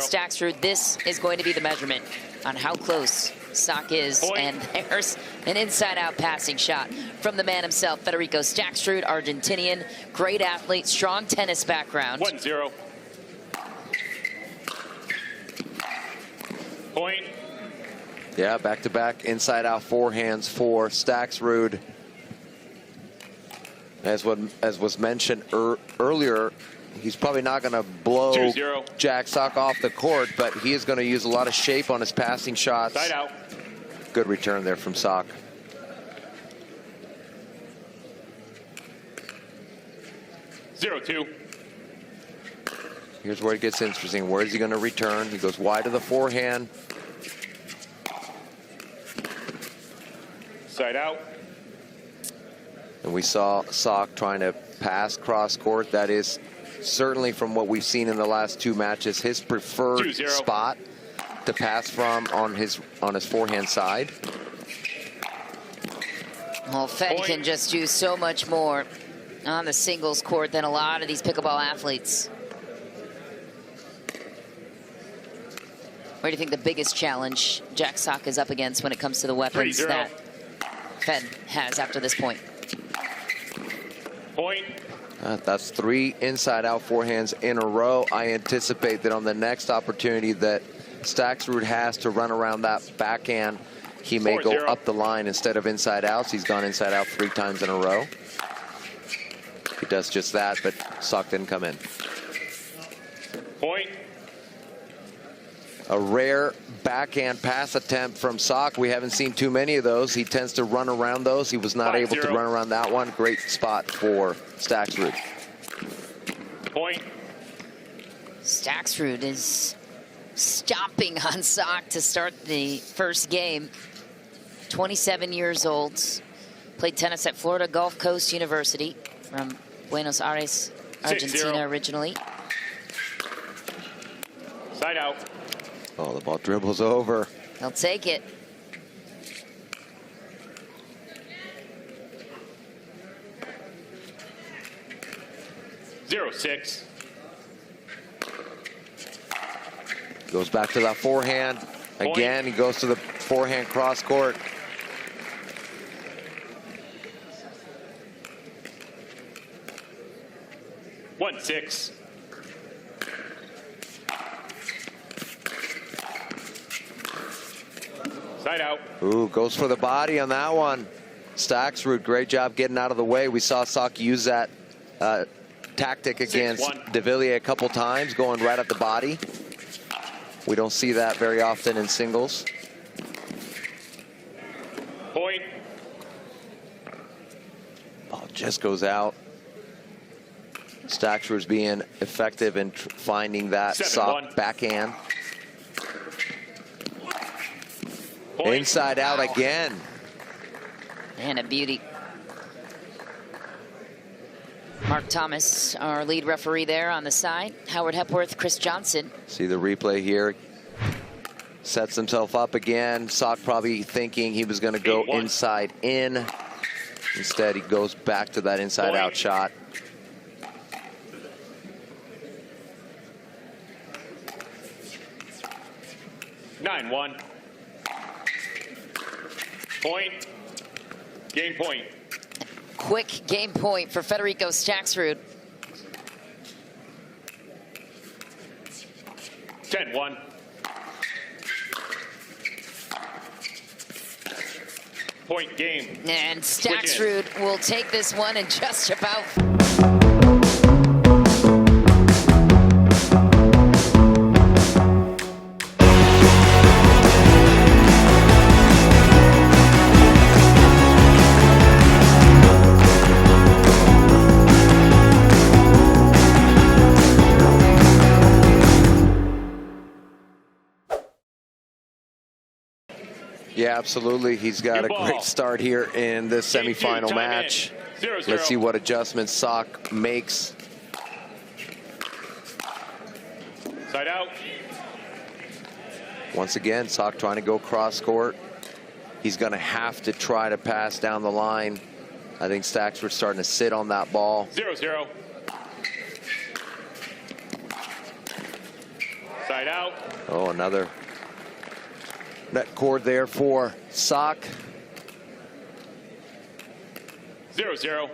Staksrud, this is going to be the measurement on how close Sak is. And there's an inside-out passing shot from the man himself, Federico Staksrud, Argentinian, great athlete, strong tennis background. 1-0. Point. Yeah, back-to-back inside-out forehands for Staksrud. As was mentioned earlier, he's probably not going to blow 2-0. Jack Sock off the court, but he is going to use a lot of shape on his passing shots. Side out. Good return there from Sock. Zero-two. Here's where it gets interesting. Where is he going to return? He goes wide of the forehand. Side out. And we saw Sock trying to pass cross court. That is certainly, from what we've seen in the last two matches, his preferred 2-0. spot to pass from on his forehand side. Well, Fed can just do so much more on the singles court than a lot of these pickleball athletes. Where do you think the biggest challenge Jack Sock is up against when it comes to the weapons 3-0. that Fed has after this point? Point. That's 3 inside-out forehands in a row. I anticipate that on the next opportunity that Staksrud has to run around that backhand, he may 4-0. go up the line instead of inside-outs. He's gone inside-out 3 times in a row. He does just that, but Sock didn't come in. Point. A rare backhand pass attempt from Sock. We haven't seen too many of those. He tends to run around those. He was not 5-0. able to run around that one. Great spot for Staksrud. Point. Staksrud is stomping on Sock to start the first game. 27 years old. Played tennis at Florida Gulf Coast University from Buenos Aires, Argentina 6-0. originally. Side out. Oh, the ball dribbles over. He'll take it. Zero-six. Goes back to that forehand. Again, he goes to the forehand cross court. 1-6. Side out. Ooh, goes for the body on that one. Staksrud, great job getting out of the way. We saw Sock use that tactic against 6-1. De Villiers a couple times, going right at the body. We don't see that very often in singles. Point. Ball just goes out. Staksrud's being effective in finding that 7-1. Sock backhand. Point. Inside out again. And a beauty. Mark Thomas, our lead referee there on the side. Howard Hepworth, Chris Johnson. See the replay here. Sets himself up again. Sock probably thinking he was going to go 8-1. inside in. Instead, he goes back to that inside out shot. Nine-one. Point. Game point. Quick game point for Federico Staksrud. 10-1. Point game. And Staksrud will take this one and just about. Yeah, absolutely. He's got a great start here in this semifinal match. 0-0. Let's see what adjustments Sock makes. Side out. Once again, Sock trying to go cross court. He's going to have to try to pass down the line. I think Staksrud's starting to sit on that ball. 0-0. Side Side out. Oh, another net cord there for Sock. 0-0.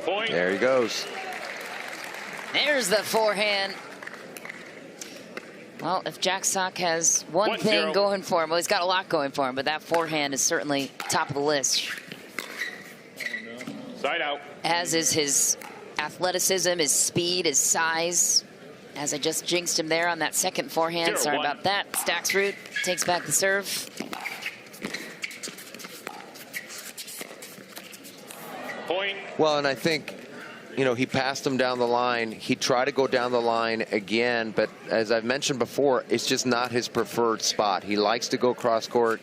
Point. There he goes. There's the forehand. Well, if Jack Sock has one thing going for him, well, he's got a lot going for him, but that forehand is certainly top of the list. Side out. As is his athleticism, his speed, his size. As I just jinxed him there on that second forehand. Sorry about that. Staksrud takes back the serve. Point. Well, and I think, you know, he passed him down the line. He tried to go down the line again, but as I've mentioned before, it's just not his preferred spot. He likes to go cross court,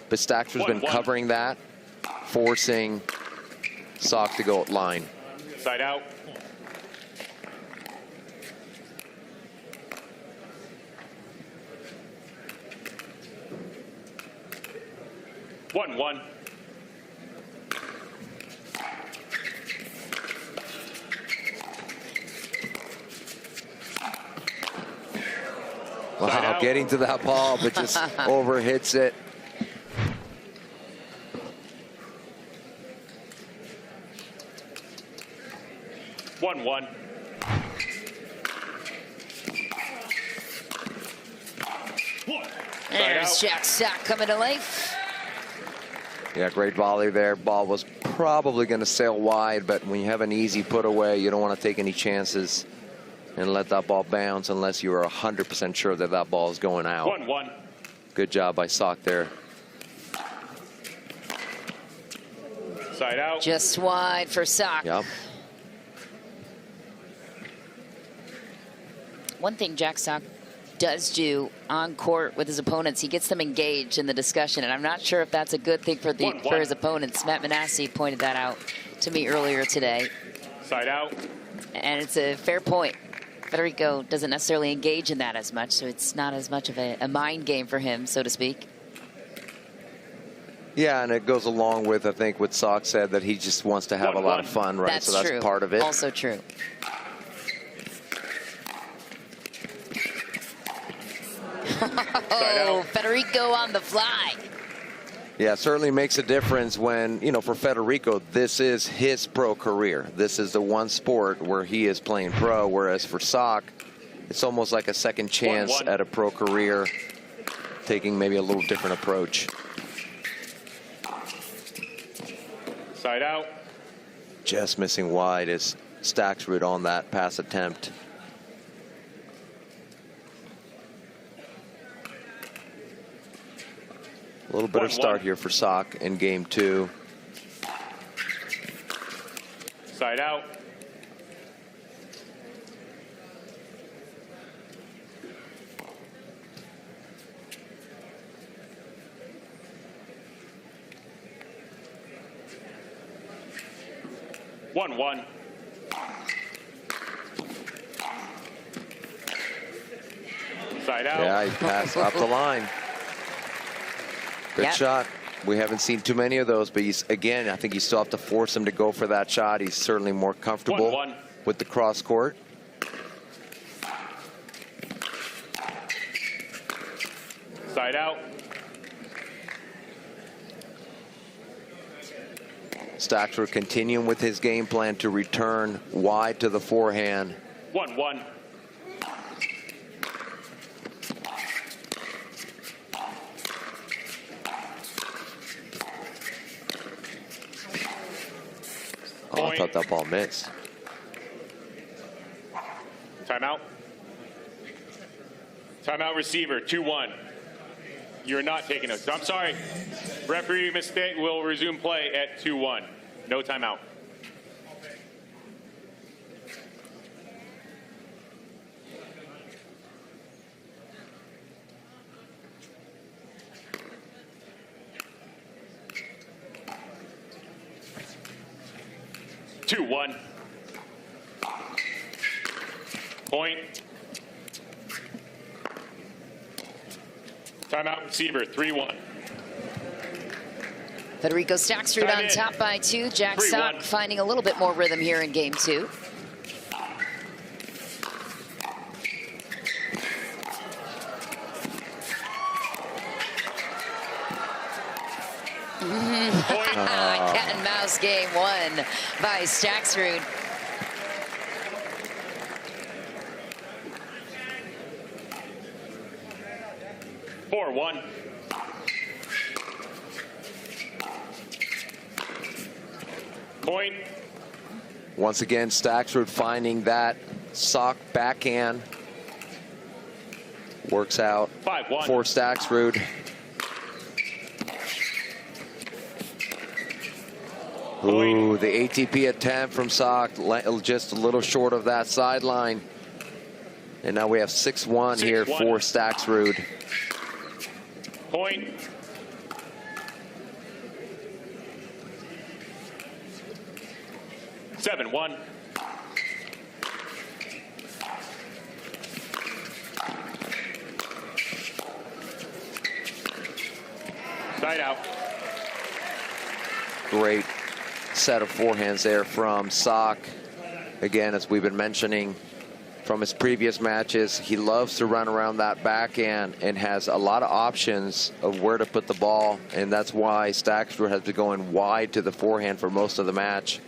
but Staksrud's been covering that, forcing Sock to go at line. Side out. One. Wow, getting to that ball, but just overhits it. One. There's Jack Sock coming to life. Yeah, great volley there. Ball was probably going to sail wide, but when you have an easy put away, you don't want to take any chances and let that ball bounce unless you are 100% sure that that ball is going out. 1-1. Good job by Sock there. Side out. Just wide for Sock. Yep. One thing Jack Sock does do on court with his opponents, he gets them engaged in the discussion, and I'm not sure if that's a good thing for his opponents. Matt Manassi pointed that out to me earlier today. Side out. And it's a fair point. Federico doesn't necessarily engage in that as much, so it's not as much of a mind game for him, so to speak. Yeah, and it goes along with, I think, what Sock said, that he just wants to have a lot of fun, right? That's so that's true. part of it. Also true. Oh, Federico on the fly. Yeah, it certainly makes a difference when, you know, for Federico, this is his pro career. This is the one sport where he is playing pro, whereas for Sock, it's almost like a second chance at a pro career, taking maybe a little different approach. Side out. Just missing wide is Staksrud on that pass attempt. A little bit of start here for Sock in game 2. Side out. One. Side out. Yeah, he passed up the line. Good shot. We haven't seen too many of those, but he's, again, I think you still have to force him to go for that shot. He's certainly more comfortable with the cross court. Side out. Staksrud continuing with his game plan to return wide to the forehand. 1-1. Oh, I thought that ball missed. Timeout. Timeout receiver, 2-1. You're not taking a... I'm sorry. Referee mistake. Will resume play at 2-1. No timeout. Point. Timeout receiver, 3-1. Federico Staksrud on top by 2. Jack Sock finding a little bit more rhythm here in game 2. game won by Staksrud. Four, 1. Point. Once again, Staksrud finding that sock backhand. Works out 5-1. for Staksrud. Ooh, the ATP attempt from Sock, just a little short of that sideline. And now we have 6-1 here for Staksrud. Point. Seven, 1. Side out. Great set of forehands there from Sock. Again, as we've been mentioning from his previous matches, he loves to run around that backhand and has a lot of options of where to put the ball, and that's why Staksrud has been going wide to the forehand for most of the match,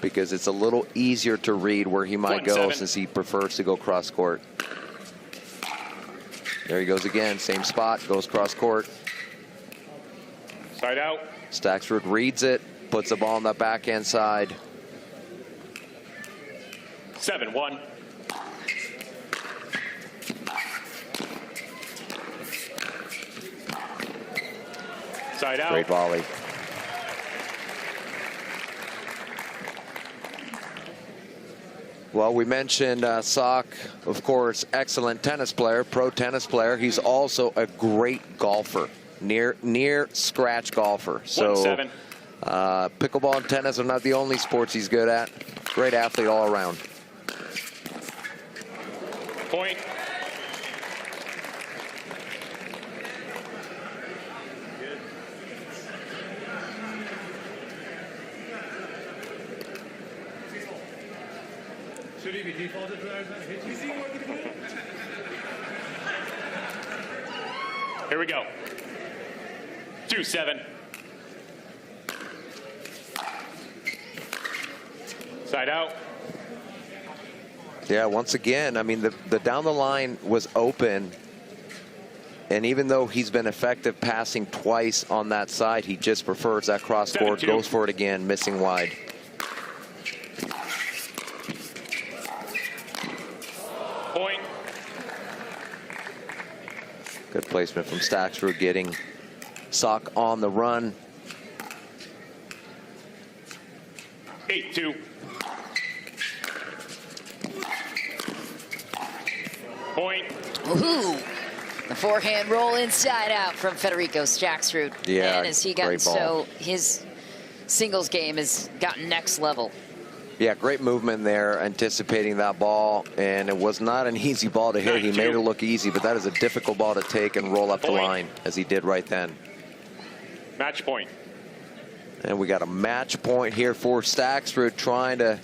because it's a little easier to read where he might go, since he prefers to go cross court. There he goes again, same spot, goes cross court. Side out. Staksrud reads it, puts the ball on the backhand side. 7-1. Side out. Great volley. Well, we mentioned Sock, of course, excellent tennis player, pro tennis player. He's also a great golfer, near scratch golfer. So 1-7. Pickleball and tennis are not the only sports he's good at. Great athlete all around. Point. Should he be defaulted for that? Here we go. 2-7. Side out. Yeah, once again, I mean, the down the line was open. And even though he's been effective passing twice on that side, he just prefers that cross court, goes for it again, missing wide. Point. Good placement from Staksrud, getting Sock on the run. 8-2. Point. Ooh, the forehand roll inside out from Federico Staksrud. Yeah, and as he got great ball. so his singles game has gotten next level. Yeah, great movement there, anticipating that ball, and it was not an easy ball to hit. He made it look easy, but that is a difficult ball to take and roll up the line, as he did right then. Match point. And we got a match point here for Staksrud, trying to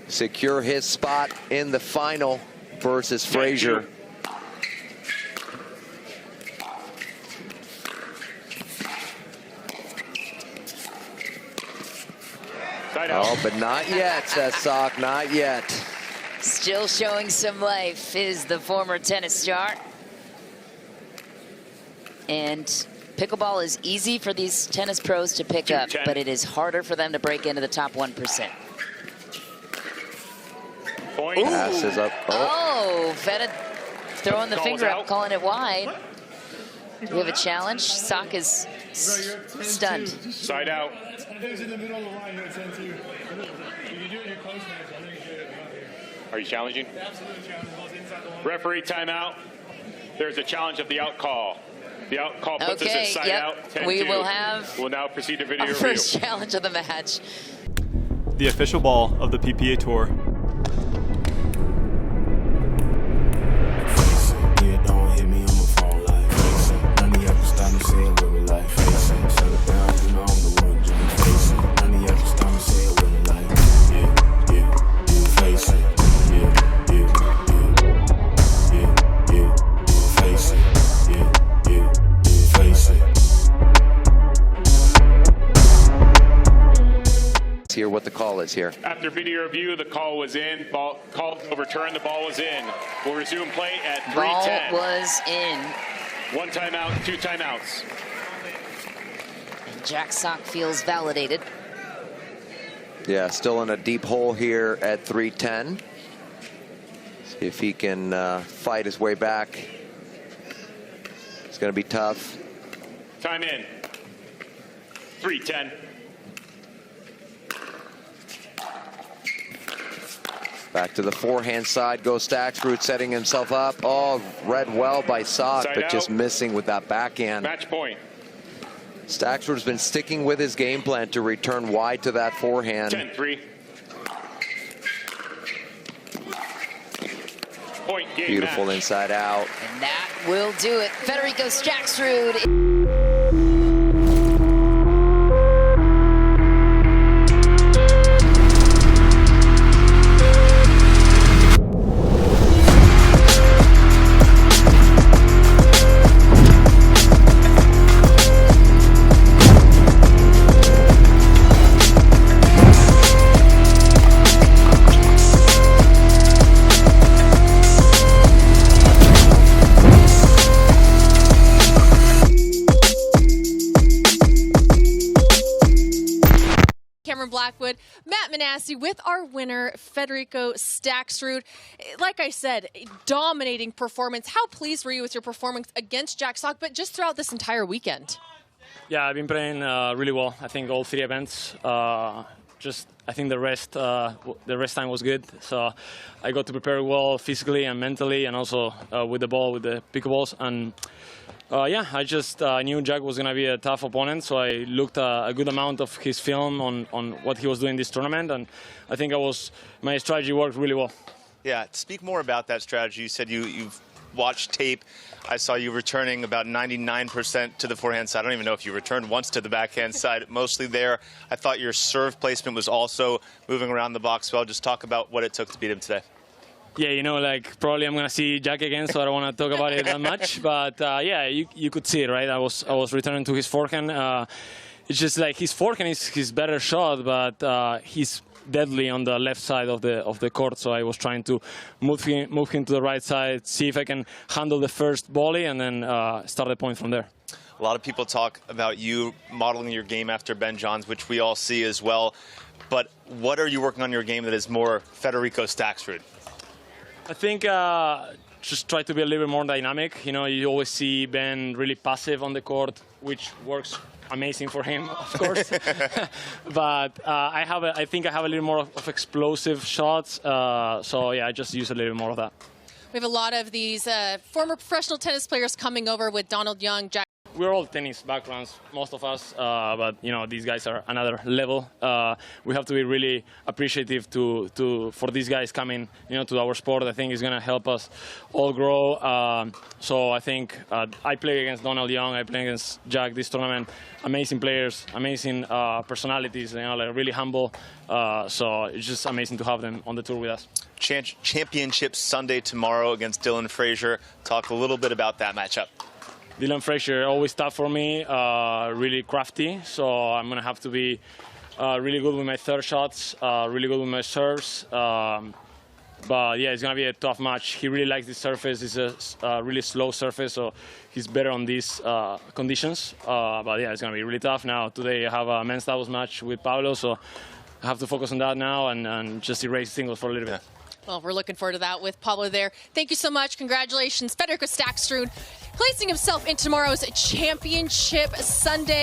secure his spot in the final versus Frazier. Oh, but not yet, says Sock, not yet. Still showing some life is the former tennis star. And pickleball is easy for these tennis pros to pick up, but it is harder for them to break into the top 1%. Point. Passes up. Oh, Fed throwing the finger up, calling it wide. Do we have a challenge? Sock is stunned. Side out. Are you challenging? Referee timeout. There's a challenge of the out call. The out call puts us at side out. 10-2. We will have We'll now proceed to video our review. first challenge of the match. The official ball of the PPA Tour. call is here. After video review, the call was in. Ball call overturned. The ball was in. We'll resume play at 3:10. Ball was in. 1 timeout, 2 timeouts. Jack Sock feels validated. Yeah, still in a deep hole here at 3:10. See if he can fight his way back. It's going to be tough. Time in. 3:10. Back to the forehand side goes Staksrud, setting himself up. Oh, read well by Sock, Side but out. just missing with that backhand. Match point. Staksrud has been sticking with his game plan to return wide to that forehand. 10-3. Point game. Beautiful match. inside out. And that will do it. Federico Staksrud. Blackwood, Matt Manassi with our winner, Federico Staksrud. Like I said, a dominating performance. How pleased were you with your performance against Jack Sock, but just throughout this entire weekend? Yeah, I've been playing really well. I think all 3 events. I think the rest time was good. So I got to prepare well physically and mentally, and also with the ball, with the pickleballs. And yeah, I just knew Jack was going to be a tough opponent, so I looked a good amount of his film on what he was doing this tournament, and I think my strategy worked really well. Yeah, speak more about that strategy. You said you've watched tape. I saw you returning about 99% to the forehand side. I don't even know if you returned once to the backhand side, mostly there. I thought your serve placement was also moving around the box well. Just talk about what it took to beat him today. Yeah, like probably I'm gonna see Jack again, so I don't want to talk about it that much. But yeah, you could see it, right? I was returning to his forehand. It's just like his forehand is his better shot, but he's deadly on the left side of the court. So I was trying to move him to the right side, see if I can handle the first volley, and then start the point from there. A lot of people talk about you modeling your game after Ben Johns, which we all see as well. But what are you working on your game that is more Federico Staksrud? I think just try to be a little bit more dynamic. You always see Ben really passive on the court, which works amazing for him, of course. But I think I have a little more of explosive shots. So yeah, I just use a little more of that. We have a lot of these former professional tennis players coming over with Donald Young, Jack. We're all tennis backgrounds, most of us, but these guys are another level. We have to be really appreciative for these guys coming, to our sport. I think it's going to help us all grow. So I think I play against Donald Young, I play against Jack this tournament. Amazing players, amazing personalities, like really humble. So it's just amazing to have them on the tour with us. Championship Sunday tomorrow against Dylan Frazier. Talk a little bit about that matchup. Dylan Frazier, always tough for me, really crafty, so I'm going to have to be really good with my third shots, really good with my serves. But yeah, it's going to be a tough match. He really likes this surface. It's a really slow surface, so he's better on these conditions. But yeah, it's going to be really tough. Now, today I have a men's doubles match with Pablo, so I have to focus on that now and just erase singles for a little bit. Well, we're looking forward to that with Pablo there. Thank you so much. Congratulations, Federico Staksrud, placing himself in tomorrow's Championship Sunday.